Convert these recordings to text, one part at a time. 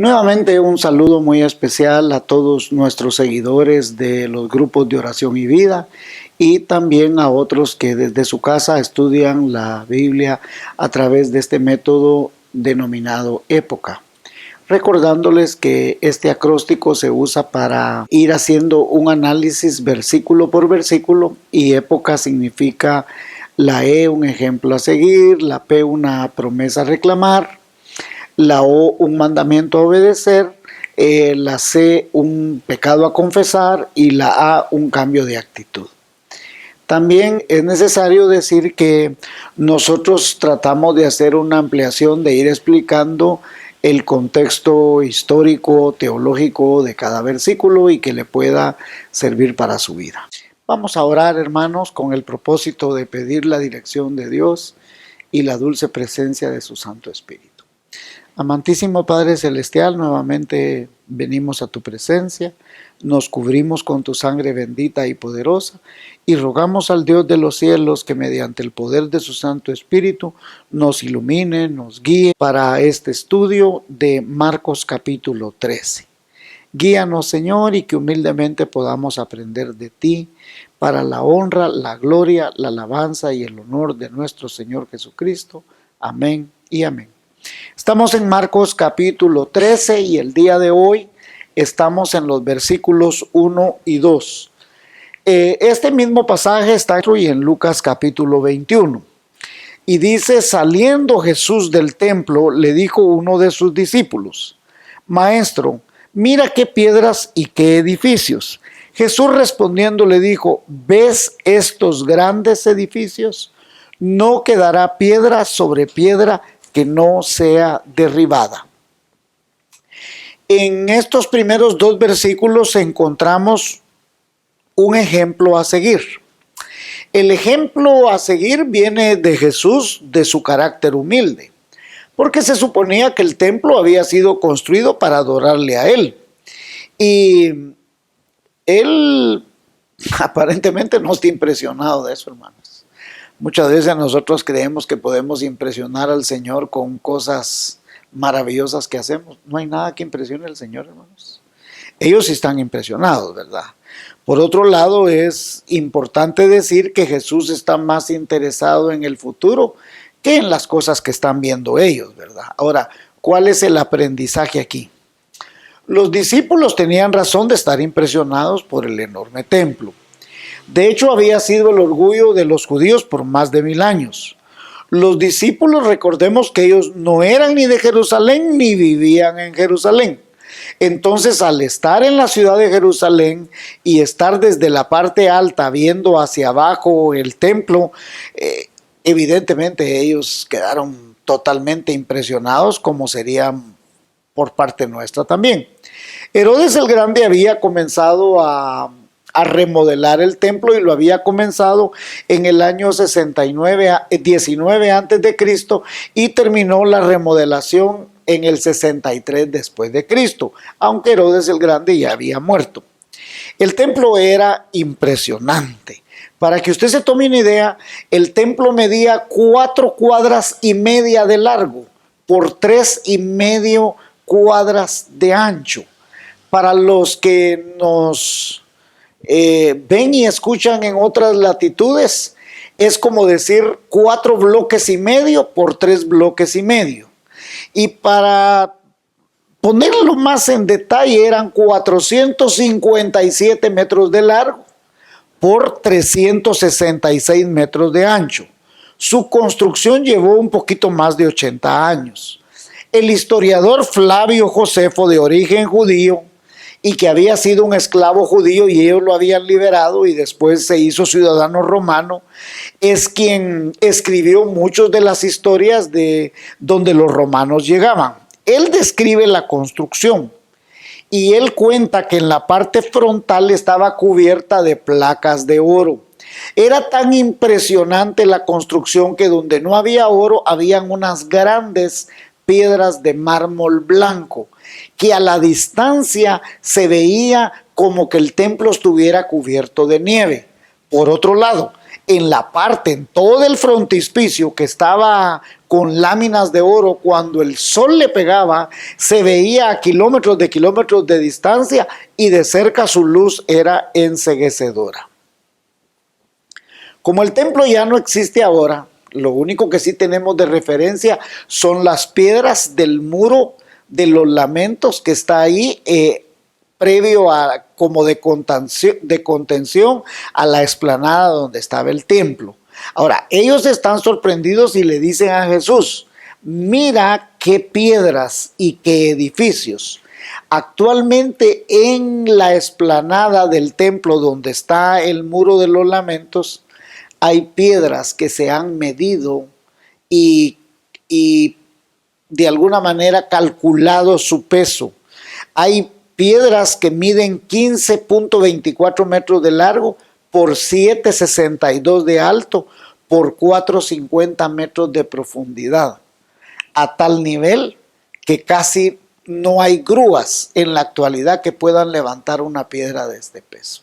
Nuevamente un saludo muy especial a todos nuestros seguidores de los grupos de oración y vida y también a otros que desde su casa estudian la Biblia a través de este método denominado época. Recordándoles que este acróstico se usa para ir haciendo un análisis versículo por versículo y época significa la E un ejemplo a seguir, la P una promesa a reclamar, la O un mandamiento a obedecer, la C un pecado a confesar y la A un cambio de actitud. También es necesario decir que nosotros tratamos de hacer una ampliación, de ir explicando el contexto histórico, teológico de cada versículo y que le pueda servir para su vida. Vamos a orar, hermanos, con el propósito de pedir la dirección de Dios y la dulce presencia de su Santo Espíritu. Amantísimo Padre Celestial, nuevamente venimos a tu presencia, nos cubrimos con tu sangre bendita y poderosa y rogamos al Dios de los cielos que mediante el poder de su Santo Espíritu nos ilumine, nos guíe para este estudio de Marcos capítulo 13. Guíanos, Señor, y que humildemente podamos aprender de ti para la honra, la gloria, la alabanza y el honor de nuestro Señor Jesucristo. Amén y amén. Estamos en Marcos capítulo 13 y el día de hoy estamos en los versículos 1 y 2. Este mismo pasaje está en Lucas capítulo 21 y dice: saliendo Jesús del templo, le dijo uno de sus discípulos: Maestro, mira qué piedras y qué edificios. Jesús respondiendo le dijo: ¿ves estos grandes edificios? No quedará piedra sobre piedra que no sea derribada. En estos primeros dos versículos encontramos un ejemplo a seguir. El ejemplo a seguir viene de Jesús, de su carácter humilde, porque se suponía que el templo había sido construido para adorarle a él. Y él aparentemente no está impresionado de eso, hermanos. Muchas veces nosotros creemos que podemos impresionar al Señor con cosas maravillosas que hacemos. No hay nada que impresione al Señor, hermanos. Ellos sí están impresionados, ¿verdad? Por otro lado, es importante decir que Jesús está más interesado en el futuro que en las cosas que están viendo ellos, ¿verdad? Ahora, ¿cuál es el aprendizaje aquí? Los discípulos tenían razón de estar impresionados por el enorme templo. De hecho, había sido el orgullo de los judíos por más de 1000 años. Los discípulos, recordemos que ellos no eran ni de Jerusalén ni vivían en Jerusalén. Entonces, al estar en la ciudad de Jerusalén y estar desde la parte alta viendo hacia abajo el templo, evidentemente ellos quedaron totalmente impresionados, como serían por parte nuestra también. Herodes el Grande había comenzado a remodelar el templo y lo había comenzado en el año 19 antes de Cristo y terminó la remodelación en el 63 después de Cristo, aunque Herodes el Grande ya había muerto. El templo era impresionante. Para que usted se tome una idea, el templo medía 4,5 cuadras de largo por 3,5 cuadras de ancho. Para los que nos ven y escuchan en otras latitudes, es como decir 4,5 bloques por 3,5 bloques. Y para ponerlo más en detalle, eran 457 metros de largo por 366 metros de ancho. Su construcción llevó un poquito más de 80 años. El historiador Flavio Josefo, de origen judío, y que había sido un esclavo judío y ellos lo habían liberado y después se hizo ciudadano romano, es quien escribió muchas de las historias de donde los romanos llegaban. Él describe la construcción y él cuenta que en la parte frontal estaba cubierta de placas de oro. Era tan impresionante la construcción que donde no había oro, habían unas grandes piedras de mármol blanco, que a la distancia se veía como que el templo estuviera cubierto de nieve. Por otro lado, en la parte, en todo el frontispicio que estaba con láminas de oro, cuando el sol le pegaba, se veía a kilómetros de distancia y de cerca su luz era enceguecedora. Como el templo ya no existe ahora, lo único que sí tenemos de referencia son las piedras del muro de los lamentos que está ahí, previo a como de contención a la explanada donde estaba el templo. Ahora, ellos están sorprendidos y le dicen a Jesús, mira qué piedras y qué edificios. Actualmente en la explanada del templo donde está el muro de los lamentos, hay piedras que se han medido y de alguna manera calculado su peso. Hay piedras que miden 15.24 metros de largo por 7.62 de alto por 4.50 metros de profundidad, a tal nivel que casi no hay grúas en la actualidad que puedan levantar una piedra de este peso.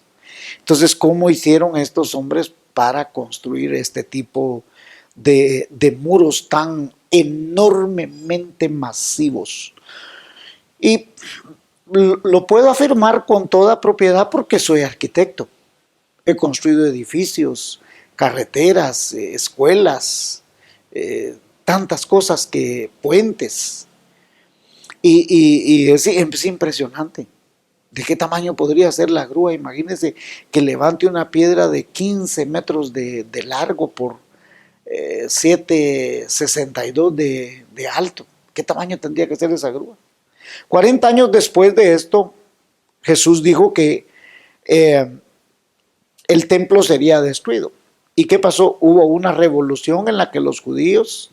Entonces, ¿cómo hicieron estos hombres para construir este tipo de muros tan enormemente masivos? Y lo puedo afirmar con toda propiedad porque soy arquitecto. He construido edificios, carreteras, escuelas, tantas cosas, puentes. Y es impresionante. ¿De qué tamaño podría ser la grúa? Imagínense que levante una piedra de 15 metros de largo por 7.62 de alto. ¿Qué tamaño tendría que ser esa grúa? 40 años después de esto, Jesús dijo que el templo sería destruido. ¿Y qué pasó? Hubo una revolución en la que los judíos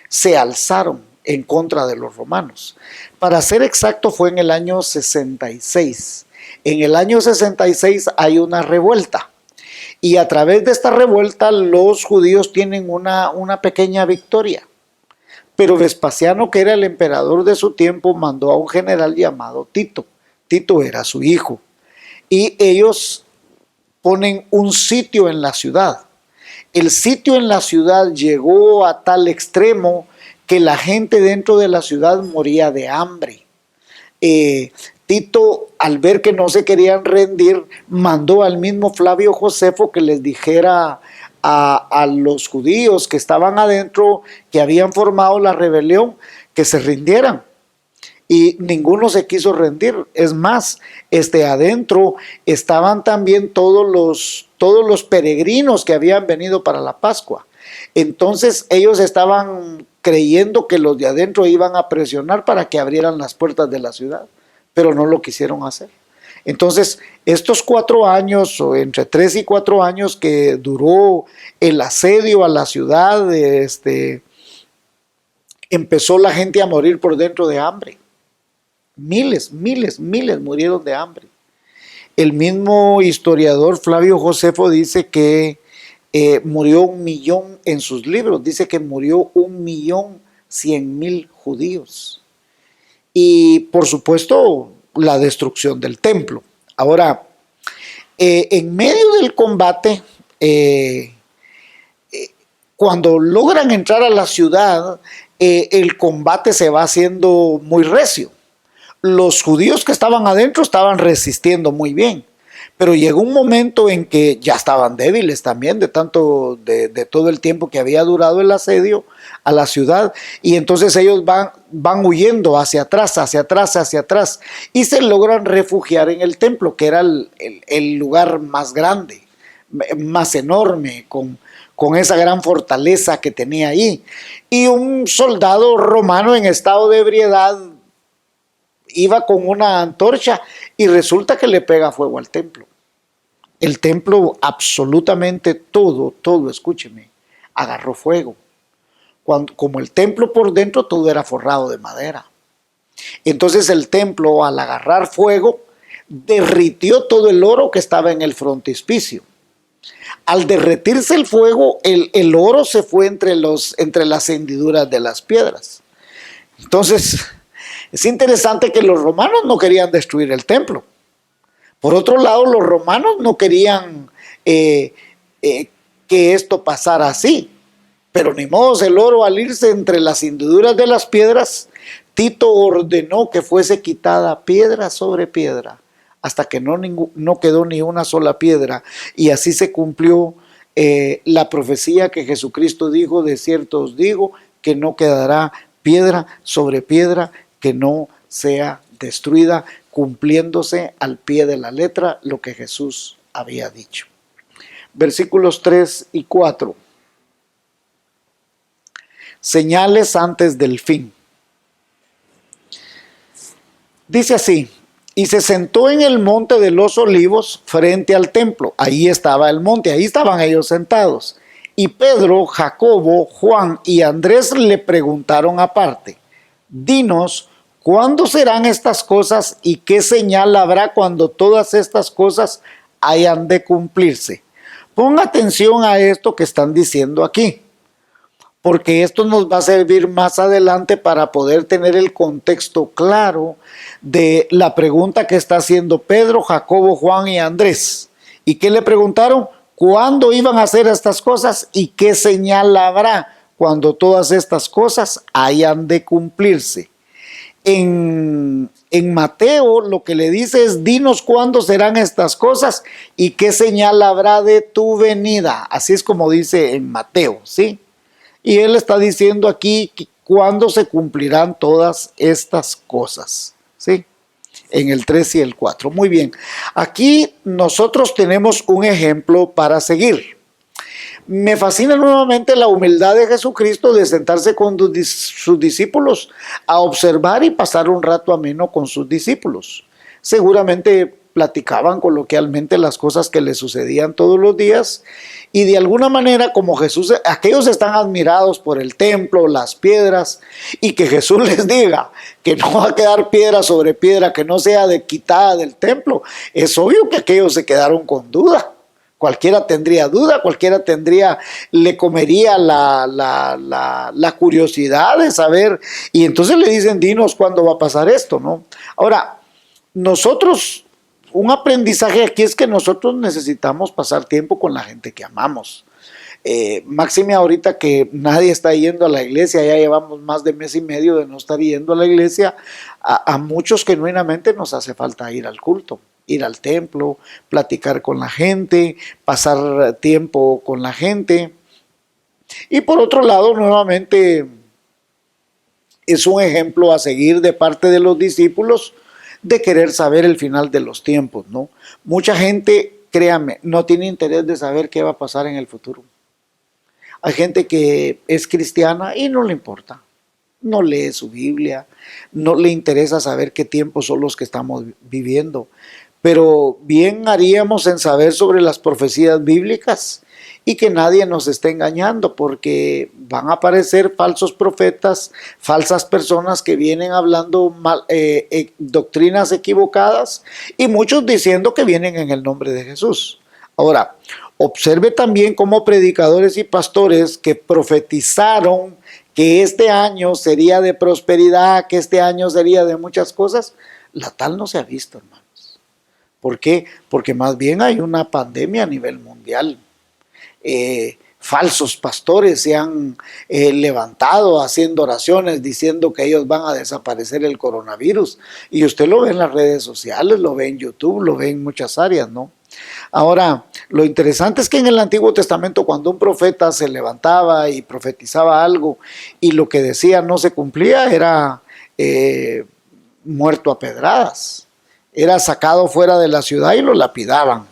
se alzaron en contra de los romanos. Para ser exacto, fue en el año 66. En el año 66 hay una revuelta. Y a través de esta revuelta los judíos tienen una pequeña victoria. Pero Vespasiano, que era el emperador de su tiempo, mandó a un general llamado Tito. Tito era su hijo. Y ellos ponen un sitio en la ciudad. El sitio en la ciudad llegó a tal extremo que la gente dentro de la ciudad moría de hambre. Tito, al ver que no se querían rendir, mandó al mismo Flavio Josefo que les dijera a los judíos que estaban adentro, que habían formado la rebelión, que se rindieran. Y ninguno se quiso rendir. Es más, adentro estaban también todos los peregrinos que habían venido para la Pascua. Entonces ellos estaban creyendo que los de adentro iban a presionar para que abrieran las puertas de la ciudad, pero no lo quisieron hacer. Entonces, estos 4 años, o entre 3 y 4 años que duró el asedio a la ciudad, empezó la gente a morir por dentro de hambre. Miles murieron de hambre. El mismo historiador Flavio Josefo dice que murió 1 millón en sus libros, dice que murió 1.100.000 judíos. Y por supuesto, la destrucción del templo. Ahora, en medio del combate, cuando logran entrar a la ciudad, el combate se va haciendo muy recio. Los judíos que estaban adentro estaban resistiendo muy bien, pero llegó un momento en que ya estaban débiles también de todo el tiempo que había durado el asedio a la ciudad, y entonces ellos van huyendo hacia atrás, y se logran refugiar en el templo, que era el lugar más grande, más enorme, con esa gran fortaleza que tenía ahí. Y un soldado romano en estado de ebriedad iba con una antorcha y resulta que le pega fuego al templo. El templo, absolutamente todo, escúcheme, agarró fuego. Como el templo por dentro todo era forrado de madera. Entonces el templo, al agarrar fuego, derritió todo el oro que estaba en el frontispicio. Al derretirse el fuego, el oro se fue entre las hendiduras de las piedras. Entonces, es interesante que los romanos no querían destruir el templo. Por otro lado, los romanos no querían que esto pasara así. Pero ni modo, el oro al irse entre las hendiduras de las piedras, Tito ordenó que fuese quitada piedra sobre piedra, hasta que no quedó ni una sola piedra. Y así se cumplió la profecía que Jesucristo dijo: de cierto os digo, que no quedará piedra sobre piedra que no sea destruida, cumpliéndose al pie de la letra lo que Jesús había dicho. Versículos 3 y 4. Señales antes del fin. Dice así: y se sentó en el monte de los olivos frente al templo. Ahí estaba el monte, ahí estaban ellos sentados. Y Pedro, Jacobo, Juan y Andrés le preguntaron aparte: dinos, ¿cuándo serán estas cosas y qué señal habrá cuando todas estas cosas hayan de cumplirse? Ponga atención a esto que están diciendo aquí, porque esto nos va a servir más adelante para poder tener el contexto claro de la pregunta que está haciendo Pedro, Jacobo, Juan y Andrés. ¿Y qué le preguntaron? ¿Cuándo iban a hacer estas cosas y qué señal habrá cuando todas estas cosas hayan de cumplirse? En Mateo lo que le dice es: dinos cuándo serán estas cosas y qué señal habrá de tu venida. Así es como dice en Mateo, ¿sí? Y él está diciendo aquí cuándo se cumplirán todas estas cosas, ¿sí? En el 3 y el 4. Muy bien. Aquí nosotros tenemos un ejemplo para seguir. Me fascina nuevamente la humildad de Jesucristo de sentarse con sus discípulos a observar y pasar un rato ameno con sus discípulos. Seguramente platicaban coloquialmente las cosas que le sucedían todos los días, y de alguna manera, como Jesús, aquellos están admirados por el templo, las piedras, y que Jesús les diga que no va a quedar piedra sobre piedra que no sea quitada del templo, es obvio que aquellos se quedaron con duda. Cualquiera tendría duda, cualquiera le comería la curiosidad de saber, y entonces le dicen: dinos cuándo va a pasar esto, ¿no? Ahora, nosotros, un aprendizaje aquí es que nosotros necesitamos pasar tiempo con la gente que amamos. Máxime ahorita que nadie está yendo a la iglesia, ya llevamos más de mes y medio de no estar yendo a la iglesia, a muchos genuinamente nos hace falta ir al culto, ir al templo, platicar con la gente, pasar tiempo con la gente. Y por otro lado, nuevamente, es un ejemplo a seguir de parte de los discípulos de querer saber el final de los tiempos, ¿no? Mucha gente, créanme, no tiene interés de saber qué va a pasar en el futuro. Hay gente que es cristiana y no le importa, no lee su Biblia, no le interesa saber qué tiempos son los que estamos viviendo. Pero bien haríamos en saber sobre las profecías bíblicas y que nadie nos esté engañando, porque van a aparecer falsos profetas, falsas personas que vienen hablando doctrinas equivocadas, y muchos diciendo que vienen en el nombre de Jesús. Ahora, observe también cómo predicadores y pastores que profetizaron que este año sería de prosperidad, que este año sería de muchas cosas, la tal no se ha visto, hermanos. ¿Por qué? Porque más bien hay una pandemia a nivel mundial. Falsos pastores se han levantado haciendo oraciones diciendo que ellos van a desaparecer el coronavirus, y usted lo ve en las redes sociales, lo ve en YouTube, lo ve en muchas áreas, ¿no? Ahora, lo interesante es que en el Antiguo Testamento, cuando un profeta se levantaba y profetizaba algo y lo que decía no se cumplía, era muerto a pedradas, era sacado fuera de la ciudad y lo lapidaban.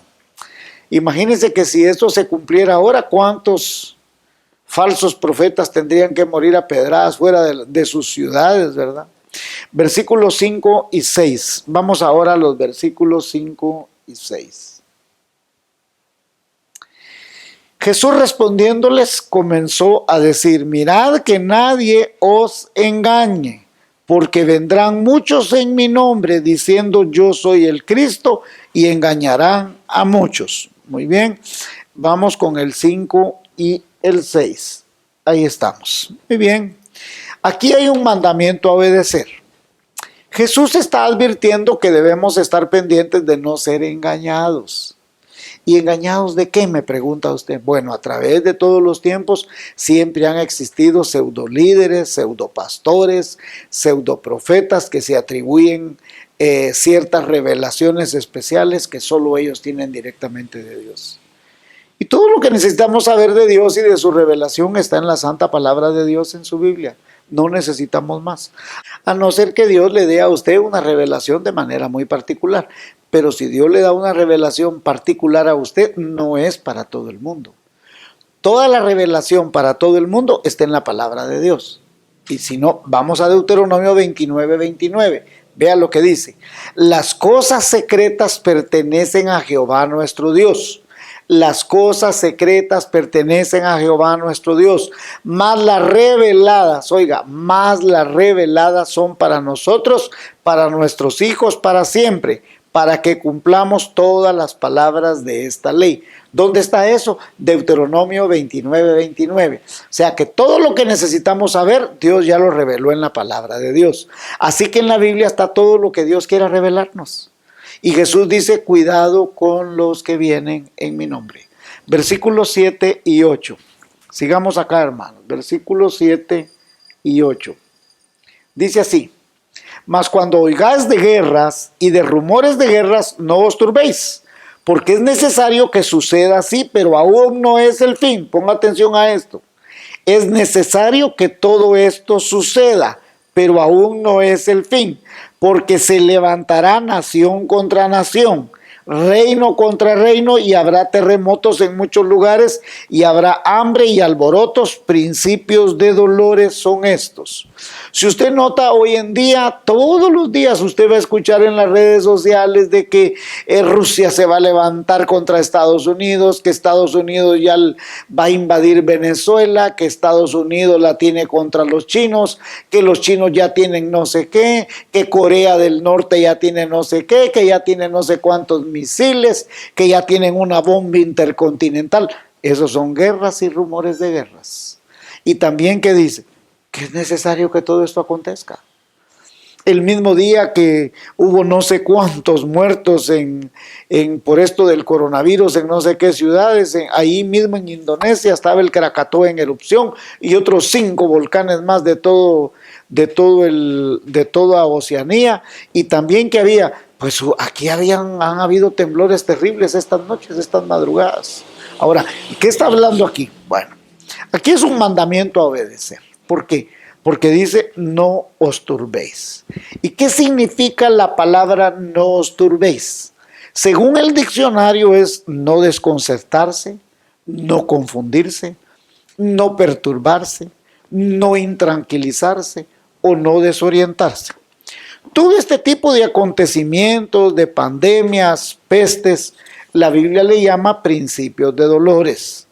Imagínense que si esto se cumpliera ahora, ¿cuántos falsos profetas tendrían que morir a pedradas fuera de sus ciudades, verdad? Versículos 5 y 6. Vamos ahora a los versículos 5 y 6. Jesús respondiéndoles comenzó a decir: mirad que nadie os engañe, porque vendrán muchos en mi nombre diciendo yo soy el Cristo, y engañarán a muchos. Muy bien, vamos con el 5 y el 6. Ahí estamos. Muy bien, aquí hay un mandamiento a obedecer. Jesús está advirtiendo que debemos estar pendientes de no ser engañados. ¿Y engañados de qué?, me pregunta usted. Bueno, a través de todos los tiempos siempre han existido pseudolíderes, pseudopastores, pseudoprofetas que se atribuyen ciertas revelaciones especiales que solo ellos tienen directamente de Dios. Y todo lo que necesitamos saber de Dios y de su revelación está en la santa palabra de Dios en su Biblia. No necesitamos más. A no ser que Dios le dé a usted una revelación de manera muy particular. Pero si Dios le da una revelación particular a usted, no es para todo el mundo. Toda la revelación para todo el mundo está en la palabra de Dios. Y si no, vamos a Deuteronomio 29:29. Vea lo que dice. Las cosas secretas pertenecen a Jehová nuestro Dios. Las cosas secretas pertenecen a Jehová nuestro Dios, mas las reveladas, oiga, más las reveladas son para nosotros, para nuestros hijos, para siempre, para que cumplamos todas las palabras de esta ley. ¿Dónde está eso? Deuteronomio 29:29. O sea que todo lo que necesitamos saber, Dios ya lo reveló en la palabra de Dios. Así que en la Biblia está todo lo que Dios quiera revelarnos. Y Jesús dice, cuidado con los que vienen en mi nombre. Versículos 7 y 8. Sigamos acá, hermanos. Versículos 7 y 8. Dice así. Mas cuando oigáis de guerras y de rumores de guerras, no os turbéis, porque es necesario que suceda así, pero aún no es el fin. Ponga atención a esto. Es necesario que todo esto suceda, pero aún no es el fin, porque se levantará nación contra nación, reino contra reino, y habrá terremotos en muchos lugares, y habrá hambre y alborotos. Principios de dolores son estos. Si usted nota, hoy en día, todos los días usted va a escuchar en las redes sociales de que Rusia se va a levantar contra Estados Unidos, que Estados Unidos ya va a invadir Venezuela, que Estados Unidos la tiene contra los chinos, que los chinos ya tienen no sé qué, que Corea del Norte ya tiene no sé qué, que ya tiene no sé cuántos misiles, que ya tienen una bomba intercontinental. Esos son guerras y rumores de guerras. Y también que dice que es necesario que todo esto acontezca. El mismo día que hubo no sé cuántos muertos por esto del coronavirus en no sé qué ciudades, ahí mismo en Indonesia estaba el Krakatoa en erupción y otros 5 volcanes más de toda Oceanía, y también que había, pues aquí han habido temblores terribles estas noches, estas madrugadas. Ahora, ¿qué está hablando aquí? Bueno, aquí es un mandamiento a obedecer. ¿Por qué? Porque dice, no os turbéis. ¿Y qué significa la palabra no os turbéis? Según el diccionario es no desconcertarse, no confundirse, no perturbarse, no intranquilizarse o no desorientarse. Todo este tipo de acontecimientos, de pandemias, pestes, la Biblia le llama principios de dolores.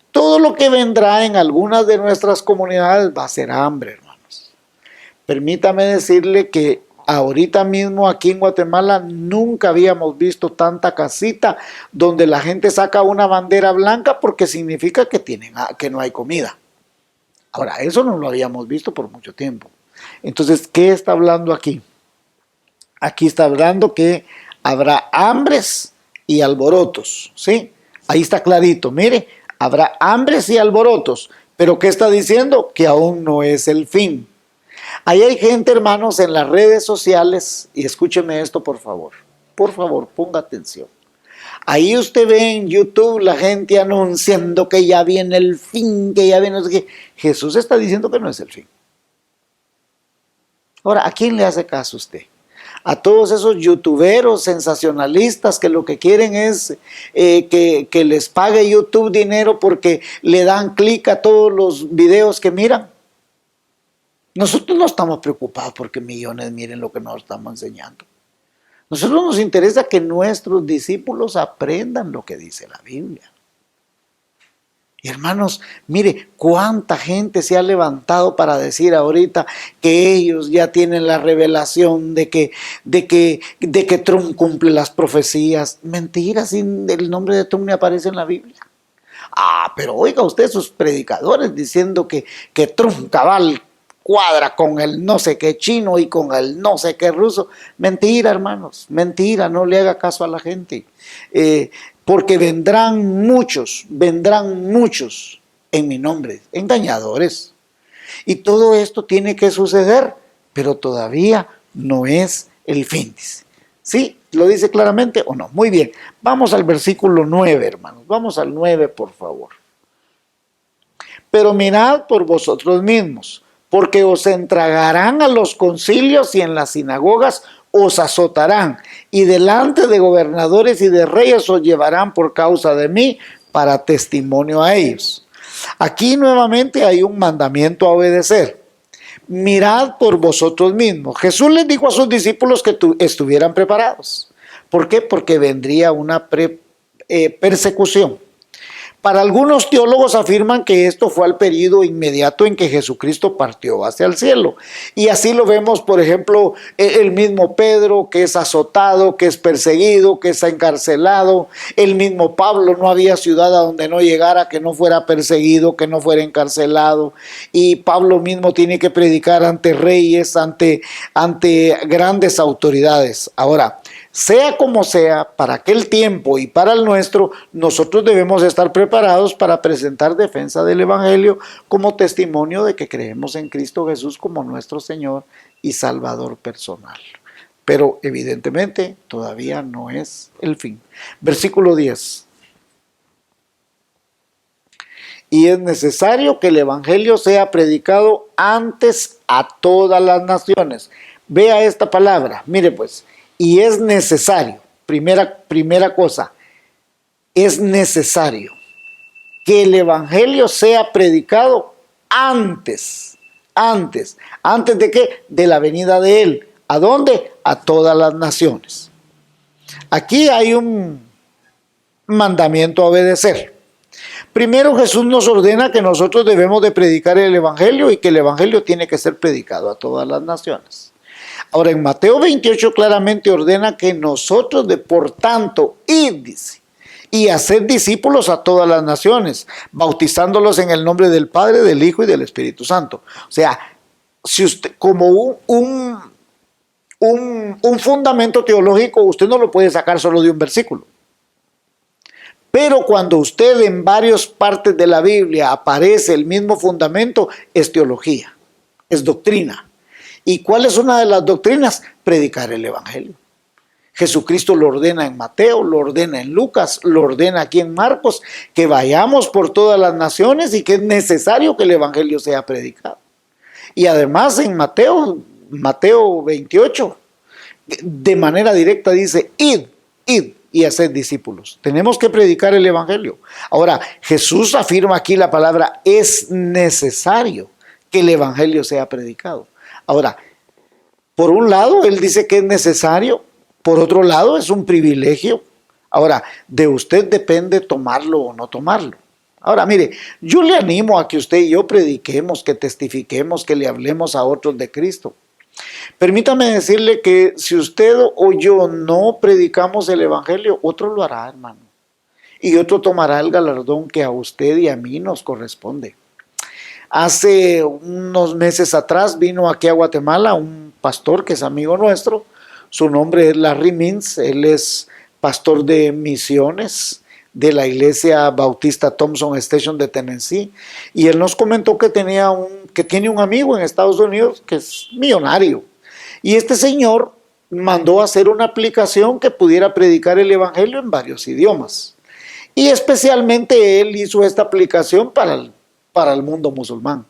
Todo lo que vendrá en algunas de nuestras comunidades va a ser hambre, hermanos. Permítame decirle que ahorita mismo aquí en Guatemala nunca habíamos visto tanta casita donde la gente saca una bandera blanca porque significa que no hay comida. Ahora, eso no lo habíamos visto por mucho tiempo. Entonces, ¿qué está hablando aquí? Aquí está hablando que habrá hambres y alborotos, ¿sí? Ahí está clarito, mire, habrá hambres y alborotos, pero ¿qué está diciendo? Que aún no es el fin. Ahí hay gente, hermanos, en las redes sociales, y escúcheme esto por favor, ponga atención. Ahí usted ve en YouTube la gente anunciando que ya viene el fin, que ya viene, no sé qué. Jesús está diciendo que no es el fin. Ahora, ¿a quién le hace caso usted? A todos esos youtuberos sensacionalistas que lo que quieren es que les pague YouTube dinero porque le dan clic a todos los videos que miran. Nosotros no estamos preocupados porque millones miren lo que nos estamos enseñando. Nosotros nos interesa que nuestros discípulos aprendan lo que dice la Biblia. Y hermanos, mire cuánta gente se ha levantado para decir ahorita que ellos ya tienen la revelación de que Trump cumple las profecías. Mentira, sin el nombre de Trump ni aparece en la Biblia. Pero oiga usted sus predicadores diciendo que Trump cabal cuadra con el no sé qué chino y con el no sé qué ruso. Mentira, hermanos, mentira, no le haga caso a la gente. porque vendrán muchos en mi nombre, engañadores. Y todo esto tiene que suceder, pero todavía no es el fin, dice. ¿Sí? ¿Lo dice claramente o no? Muy bien. Vamos al versículo 9, hermanos. Vamos al 9, por favor. Pero mirad por vosotros mismos, porque os entregarán a los concilios y en las sinagogas os azotarán, y delante de gobernadores y de reyes os llevarán por causa de mí para testimonio a ellos. Aquí nuevamente hay un mandamiento a obedecer. Mirad por vosotros mismos. Jesús les dijo a sus discípulos que estuvieran preparados. ¿Por qué? Porque vendría una persecución. Para algunos teólogos afirman que esto fue al periodo inmediato en que Jesucristo partió hacia el cielo. Y así lo vemos, por ejemplo, el mismo Pedro, que es azotado, que es perseguido, que es encarcelado. El mismo Pablo, no había ciudad a donde no llegara, que no fuera perseguido, que no fuera encarcelado. Y Pablo mismo tiene que predicar ante reyes, ante grandes autoridades. Ahora, sea como sea, para aquel tiempo y para el nuestro, nosotros debemos estar preparados para presentar defensa del Evangelio como testimonio de que creemos en Cristo Jesús como nuestro Señor y Salvador personal. Pero evidentemente todavía no es el fin. Versículo 10. Y es necesario que el Evangelio sea predicado antes a todas las naciones. Vea esta palabra, mire pues. Y es necesario, primera cosa, es necesario que el Evangelio sea predicado antes de qué, de la venida de Él. ¿A dónde? A todas las naciones. Aquí hay un mandamiento a obedecer. Primero, Jesús nos ordena que nosotros debemos de predicar el Evangelio y que el Evangelio tiene que ser predicado a todas las naciones. Ahora, en Mateo 28 claramente ordena que nosotros, por tanto, id, dice, y hacer discípulos a todas las naciones, bautizándolos en el nombre del Padre, del Hijo y del Espíritu Santo. O sea, si usted, como un fundamento teológico, usted no lo puede sacar solo de un versículo. Pero cuando usted en varias partes de la Biblia aparece el mismo fundamento, es teología, es doctrina. ¿Y cuál es una de las doctrinas? Predicar el Evangelio. Jesucristo lo ordena en Mateo, lo ordena en Lucas, lo ordena aquí en Marcos, que vayamos por todas las naciones y que es necesario que el Evangelio sea predicado. Y además en Mateo 28, de manera directa dice, id y haced discípulos. Tenemos que predicar el Evangelio. Ahora, Jesús afirma aquí la palabra, es necesario que el Evangelio sea predicado. Ahora, por un lado, él dice que es necesario, por otro lado, es un privilegio. Ahora, de usted depende tomarlo o no tomarlo. Ahora, mire, yo le animo a que usted y yo prediquemos, que testifiquemos, que le hablemos a otros de Cristo. Permítame decirle que si usted o yo no predicamos el Evangelio, otro lo hará, hermano. Y otro tomará el galardón que a usted y a mí nos corresponde. Hace unos meses atrás vino aquí a Guatemala un pastor que es amigo nuestro. Su nombre es Larry Mintz. Él es pastor de misiones de la iglesia bautista Thompson Station de Tennessee. Y él nos comentó que tiene un amigo en Estados Unidos que es millonario. Y este señor mandó a hacer una aplicación que pudiera predicar el Evangelio en varios idiomas. Y especialmente él hizo esta aplicación para el mundo musulmán.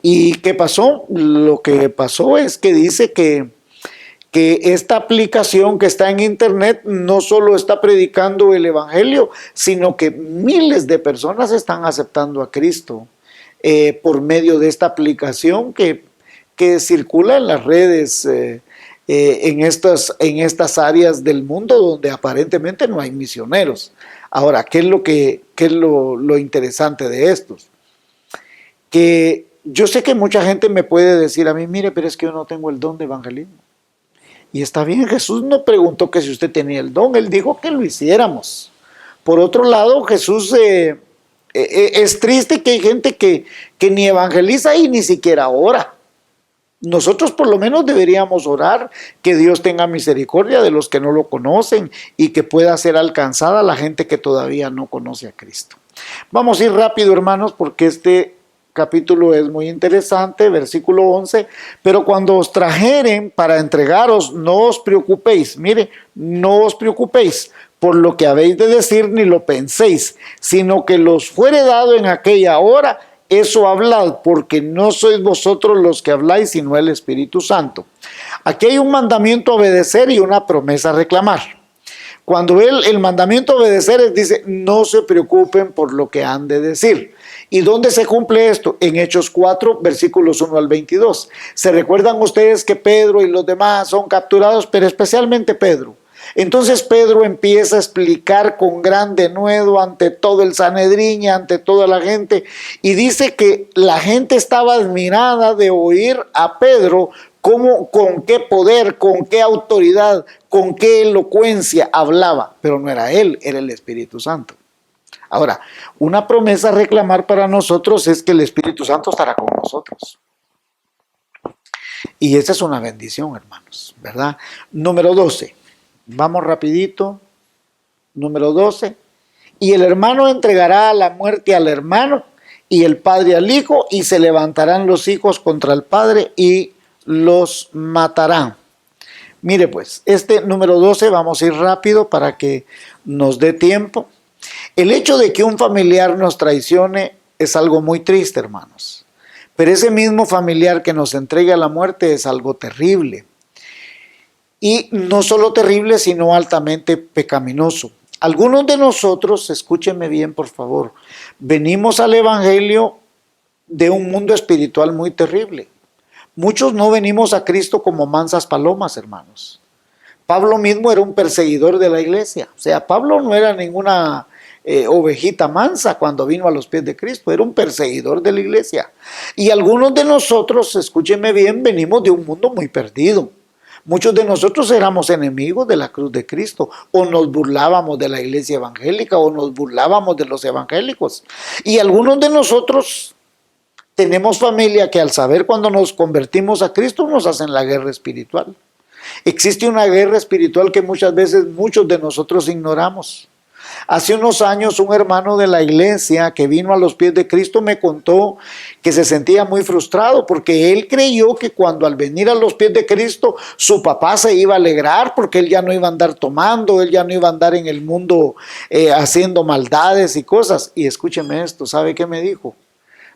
¿Y qué pasó? Lo que pasó es que dice que esta aplicación que está en internet no solo está predicando el Evangelio, sino que miles de personas están aceptando a Cristo por medio de esta aplicación que circula en las redes en estas áreas del mundo donde aparentemente no hay misioneros. Ahora, ¿qué es lo interesante de estos? Que yo sé que mucha gente me puede decir a mí, mire, pero es que yo no tengo el don de evangelismo. Y está bien, Jesús no preguntó que si usted tenía el don, Él dijo que lo hiciéramos. Por otro lado, Jesús es triste que hay gente que ni evangeliza y ni siquiera ora. Nosotros por lo menos deberíamos orar que Dios tenga misericordia de los que no lo conocen y que pueda ser alcanzada la gente que todavía no conoce a Cristo. Vamos a ir rápido, hermanos, porque este capítulo es muy interesante, versículo 11, pero cuando os trajeren para entregaros, no os preocupéis, mire, no os preocupéis por lo que habéis de decir ni lo penséis, sino que los fuere dado en aquella hora, eso hablad, porque no sois vosotros los que habláis, sino el Espíritu Santo. Aquí hay un mandamiento a obedecer y una promesa a reclamar. Cuando el mandamiento a obedecer es, dice, no se preocupen por lo que han de decir. ¿Y dónde se cumple esto? En Hechos 4, versículos 1 al 22. ¿Se recuerdan ustedes que Pedro y los demás son capturados, pero especialmente Pedro? Entonces Pedro empieza a explicar con gran denuedo ante todo el Sanedrín, ante toda la gente, y dice que la gente estaba admirada de oír a Pedro con qué poder, con qué autoridad, con qué elocuencia hablaba, pero no era él, era el Espíritu Santo. Ahora, una promesa a reclamar para nosotros es que el Espíritu Santo estará con nosotros. Y esa es una bendición, hermanos, ¿verdad? Número 12. Vamos rapidito. Número 12. Y el hermano entregará a la muerte al hermano y el padre al hijo, y se levantarán los hijos contra el padre y los matarán. Mire pues, este número 12 vamos a ir rápido para que nos dé tiempo. El hecho de que un familiar nos traicione es algo muy triste, hermanos. Pero ese mismo familiar que nos entrega a la muerte es algo terrible. Y no solo terrible, sino altamente pecaminoso. Algunos de nosotros, escúchenme bien por favor, venimos al Evangelio de un mundo espiritual muy terrible. Muchos no venimos a Cristo como mansas palomas, hermanos. Pablo mismo era un perseguidor de la iglesia. O sea, Pablo no era ninguna ovejita mansa cuando vino a los pies de Cristo, era un perseguidor de la iglesia. Y algunos de nosotros, escúchenme bien, venimos de un mundo muy perdido. Muchos de nosotros éramos enemigos de la cruz de Cristo, o nos burlábamos de la iglesia evangélica, o nos burlábamos de los evangélicos. Y algunos de nosotros tenemos familia que al saber cuando nos convertimos a Cristo nos hacen la guerra espiritual. Existe una guerra espiritual que muchas veces muchos de nosotros ignoramos. Hace unos años un hermano de la iglesia que vino a los pies de Cristo me contó que se sentía muy frustrado porque él creyó que cuando al venir a los pies de Cristo su papá se iba a alegrar porque él ya no iba a andar tomando, él ya no iba a andar en el mundo haciendo maldades y cosas. Y escúcheme esto, ¿sabe qué me dijo?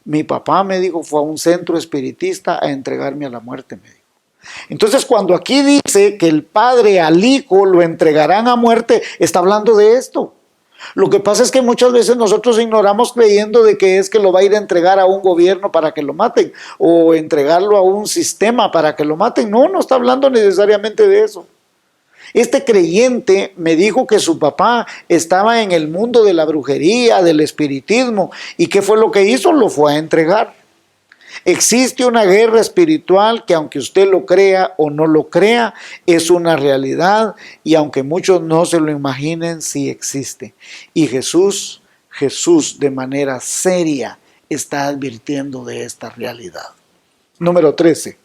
Mi papá, me dijo, fue a un centro espiritista a entregarme a la muerte, me dijo. Entonces cuando aquí dice que el padre al hijo lo entregarán a muerte, está hablando de esto. Lo que pasa es que muchas veces nosotros ignoramos creyendo de que es que lo va a ir a entregar a un gobierno para que lo maten o entregarlo a un sistema para que lo maten. No, no está hablando necesariamente de eso. Este creyente me dijo que su papá estaba en el mundo de la brujería, del espiritismo, y ¿qué fue lo que hizo? Lo fue a entregar. Existe una guerra espiritual que aunque usted lo crea o no lo crea, es una realidad y aunque muchos no se lo imaginen, sí existe. Y Jesús de manera seria está advirtiendo de esta realidad. Número 13.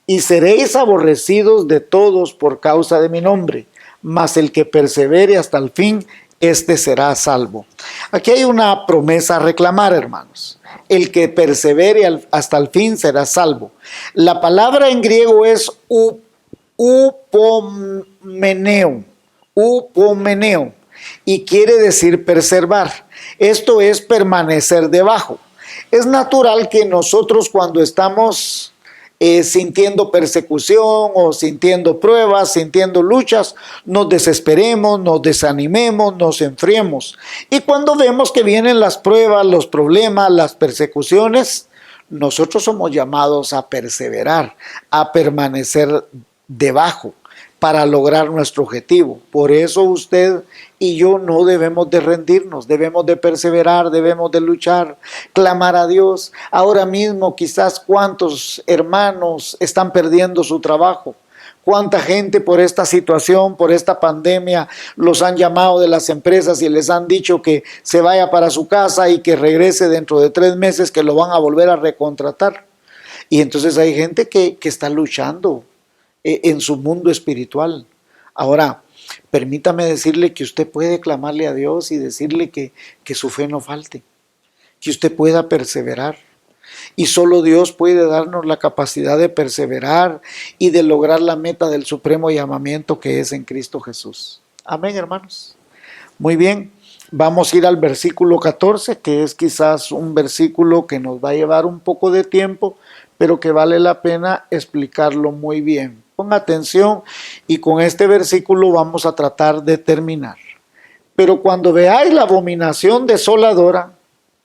Y seréis aborrecidos de todos por causa de mi nombre, mas el que persevere hasta el fin, este será salvo. Aquí hay una promesa a reclamar, hermanos. El que persevere hasta el fin será salvo. La palabra en griego es upomeneo, y quiere decir preservar. Esto es permanecer debajo. Es natural que nosotros cuando estamos sintiendo persecución o sintiendo pruebas, sintiendo luchas, nos desesperemos, nos desanimemos, nos enfriemos. Y cuando vemos que vienen las pruebas, los problemas, las persecuciones, nosotros somos llamados a perseverar, a permanecer debajo para lograr nuestro objetivo. Por eso usted y yo no debemos de rendirnos, debemos de perseverar, debemos de luchar, clamar a Dios. Ahora mismo quizás cuántos hermanos están perdiendo su trabajo, cuánta gente por esta situación, por esta pandemia, los han llamado de las empresas y les han dicho que se vaya para su casa y que regrese dentro de 3 meses, que lo van a volver a recontratar. Y entonces hay gente que está luchando en su mundo espiritual. Ahora, permítame decirle que usted puede clamarle a Dios y decirle que su fe no falte, que usted pueda perseverar. Y solo Dios puede darnos la capacidad de perseverar y de lograr la meta del supremo llamamiento que es en Cristo Jesús. Amén, hermanos. Muy bien, vamos a ir al versículo 14, que es quizás un versículo que nos va a llevar un poco de tiempo, pero que vale la pena explicarlo muy bien. Ponga atención y con este versículo vamos a tratar de terminar. Pero cuando veáis la abominación desoladora,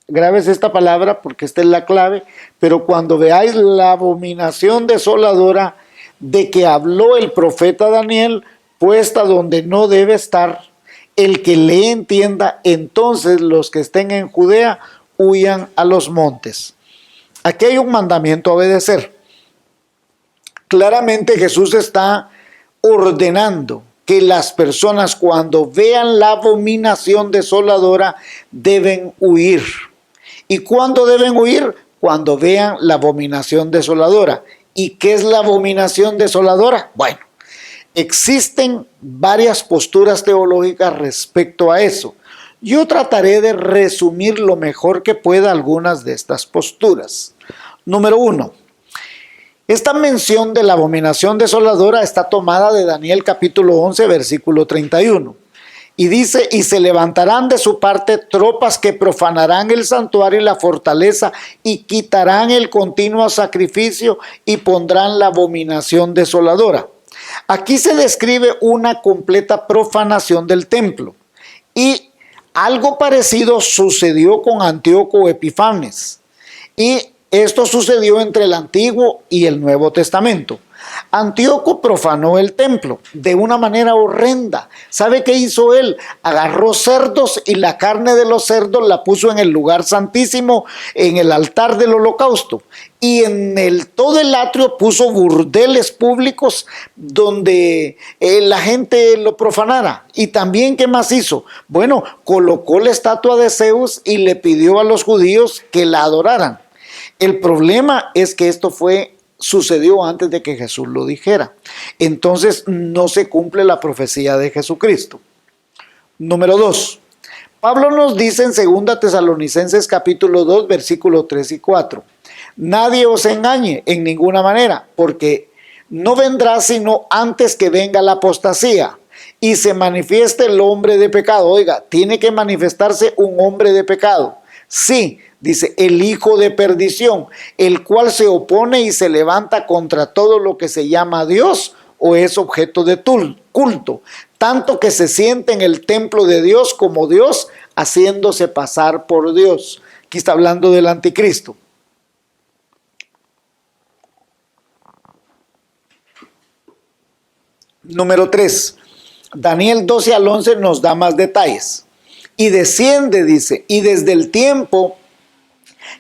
grabes esta palabra porque esta es la clave, pero cuando veáis la abominación desoladora de que habló el profeta Daniel, puesta donde no debe estar, el que le entienda, entonces los que estén en Judea huyan a los montes. Aquí hay un mandamiento a obedecer. Claramente Jesús está ordenando que las personas cuando vean la abominación desoladora deben huir. ¿Y cuándo deben huir? Cuando vean la abominación desoladora. ¿Y qué es la abominación desoladora? Bueno, existen varias posturas teológicas respecto a eso. Yo trataré de resumir lo mejor que pueda algunas de estas posturas. Número 1. Esta mención de la abominación desoladora está tomada de Daniel capítulo 11, versículo 31. Y dice, y se levantarán de su parte tropas que profanarán el santuario y la fortaleza y quitarán el continuo sacrificio y pondrán la abominación desoladora. Aquí se describe una completa profanación del templo. Y algo parecido sucedió con Antíoco Epifanes. Y esto sucedió entre el Antiguo y el Nuevo Testamento. Antíoco profanó el templo de una manera horrenda. ¿Sabe qué hizo él? Agarró cerdos y la carne de los cerdos la puso en el lugar santísimo, en el altar del holocausto. Y en todo el atrio puso burdeles públicos donde la gente lo profanara. Y también, ¿qué más hizo? Bueno, colocó la estatua de Zeus y le pidió a los judíos que la adoraran. El problema es que esto sucedió antes de que Jesús lo dijera. Entonces no se cumple la profecía de Jesucristo. Número 2. Pablo nos dice en 2 Tesalonicenses capítulo 2, versículos 3 y 4. Nadie os engañe en ninguna manera, porque no vendrá sino antes que venga la apostasía y se manifieste el hombre de pecado. Oiga, tiene que manifestarse un hombre de pecado. Sí, dice, el hijo de perdición, el cual se opone y se levanta contra todo lo que se llama Dios o es objeto de culto, tanto que se siente en el templo de Dios como Dios, haciéndose pasar por Dios. Aquí está hablando del anticristo. Número 3. Daniel 12 al 11 nos da más detalles. Y desciende, dice, y desde el tiempo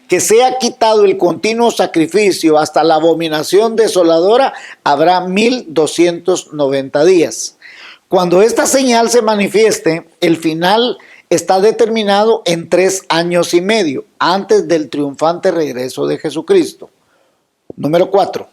que sea quitado el continuo sacrificio hasta la abominación desoladora, habrá 1290 días. Cuando esta señal se manifieste, el final está determinado en 3 años y medio, antes del triunfante regreso de Jesucristo. Número 4.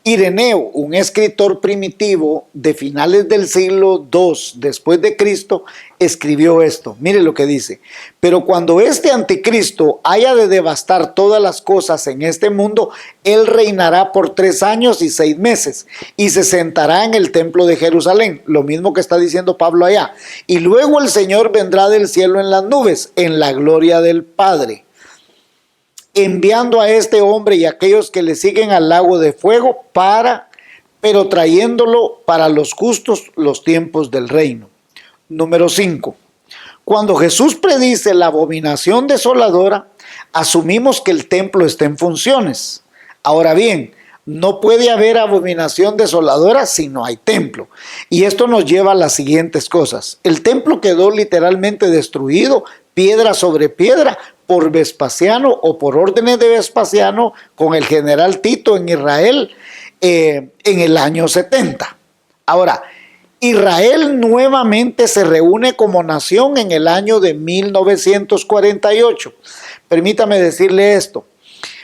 Ireneo, un escritor primitivo de finales del siglo II después de Cristo, escribió esto. Mire lo que dice. Pero cuando este anticristo haya de devastar todas las cosas en este mundo, él reinará por 3 años y 6 meses y se sentará en el templo de Jerusalén. Lo mismo que está diciendo Pablo allá. Y luego el Señor vendrá del cielo en las nubes, en la gloria del Padre, enviando a este hombre y a aquellos que le siguen al lago de fuego pero trayéndolo para los justos los tiempos del reino. Número 5. Cuando Jesús predice la abominación desoladora, asumimos que el templo está en funciones. Ahora bien, no puede haber abominación desoladora si no hay templo. Y esto nos lleva a las siguientes cosas. El templo quedó literalmente destruido, piedra sobre piedra, por Vespasiano o por órdenes de Vespasiano con el general Tito en Israel en el año 70. Ahora, Israel nuevamente se reúne como nación en el año de 1948. Permítame decirle esto.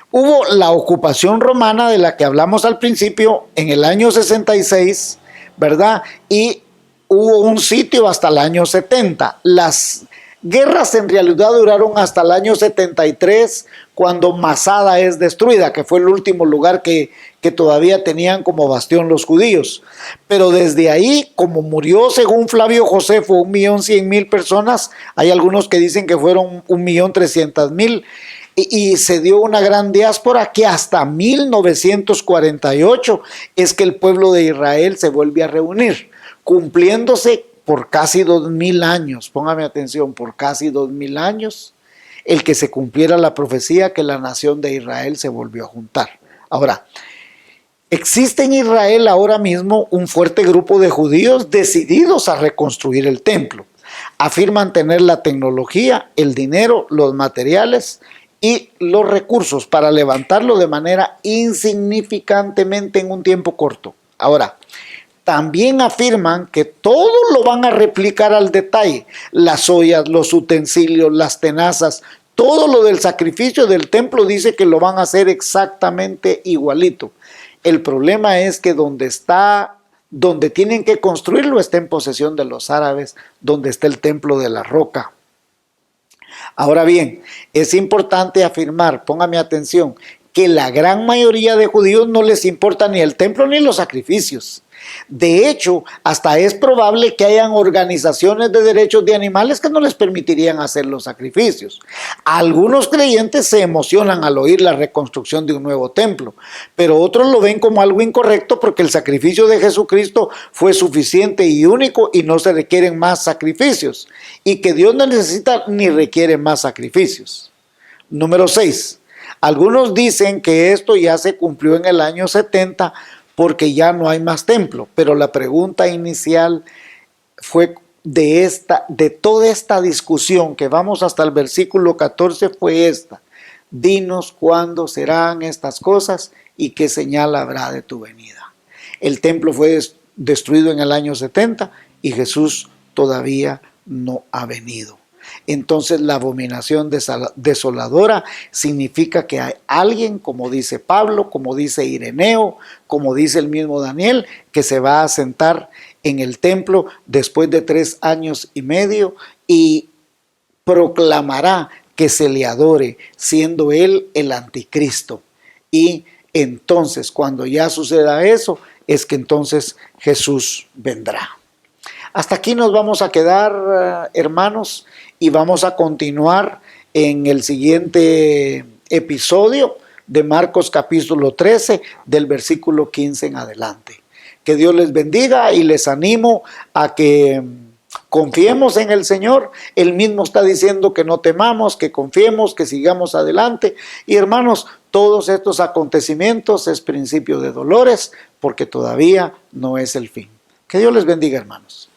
Hubo la ocupación romana de la que hablamos al principio en el año 66, ¿verdad? Y hubo un sitio hasta el año 70. Las guerras en realidad duraron hasta el año 73, cuando Masada es destruida, que fue el último lugar que todavía tenían como bastión los judíos. Pero desde ahí, como murió según Flavio Josefo 1.100.000 personas, hay algunos que dicen que fueron 1.300.000, y se dio una gran diáspora que hasta 1948 es que el pueblo de Israel se vuelve a reunir, cumpliéndose por casi 2000 años, póngame atención, por casi 2000 años, el que se cumpliera la profecía que la nación de Israel se volvió a juntar. Ahora, existe en Israel ahora mismo un fuerte grupo de judíos decididos a reconstruir el templo. Afirman tener la tecnología, el dinero, los materiales y los recursos para levantarlo de manera insignificantemente en un tiempo corto. Ahora, también afirman que todo lo van a replicar al detalle. Las ollas, los utensilios, las tenazas, todo lo del sacrificio del templo dice que lo van a hacer exactamente igualito. El problema es que donde tienen que construirlo está en posesión de los árabes, donde está el templo de la roca. Ahora bien, es importante afirmar, póngame atención, que la gran mayoría de judíos no les importa ni el templo ni los sacrificios. De hecho, hasta es probable que hayan organizaciones de derechos de animales que no les permitirían hacer los sacrificios. Algunos creyentes se emocionan al oír la reconstrucción de un nuevo templo, pero otros lo ven como algo incorrecto porque el sacrificio de Jesucristo fue suficiente y único y no se requieren más sacrificios, y que Dios no necesita ni requiere más sacrificios. Número 6. Algunos dicen que esto ya se cumplió en el año 70 porque ya no hay más templo, pero la pregunta inicial fue de toda esta discusión que vamos hasta el versículo 14 fue esta: dinos cuándo serán estas cosas y qué señal habrá de tu venida. El templo fue destruido en el año 70 y Jesús todavía no ha venido. Entonces la abominación desoladora significa que hay alguien, como dice Pablo, como dice Ireneo, como dice el mismo Daniel, que se va a sentar en el templo después de 3 años y medio y proclamará que se le adore, siendo él el anticristo. Y entonces, cuando ya suceda eso, es que entonces Jesús vendrá. Hasta aquí nos vamos a quedar, hermanos, y vamos a continuar en el siguiente episodio de Marcos capítulo 13, del versículo 15 en adelante. Que Dios les bendiga y les animo a que confiemos en el Señor. Él mismo está diciendo que no temamos, que confiemos, que sigamos adelante. Y hermanos, todos estos acontecimientos es principio de dolores, porque todavía no es el fin. Que Dios les bendiga, hermanos.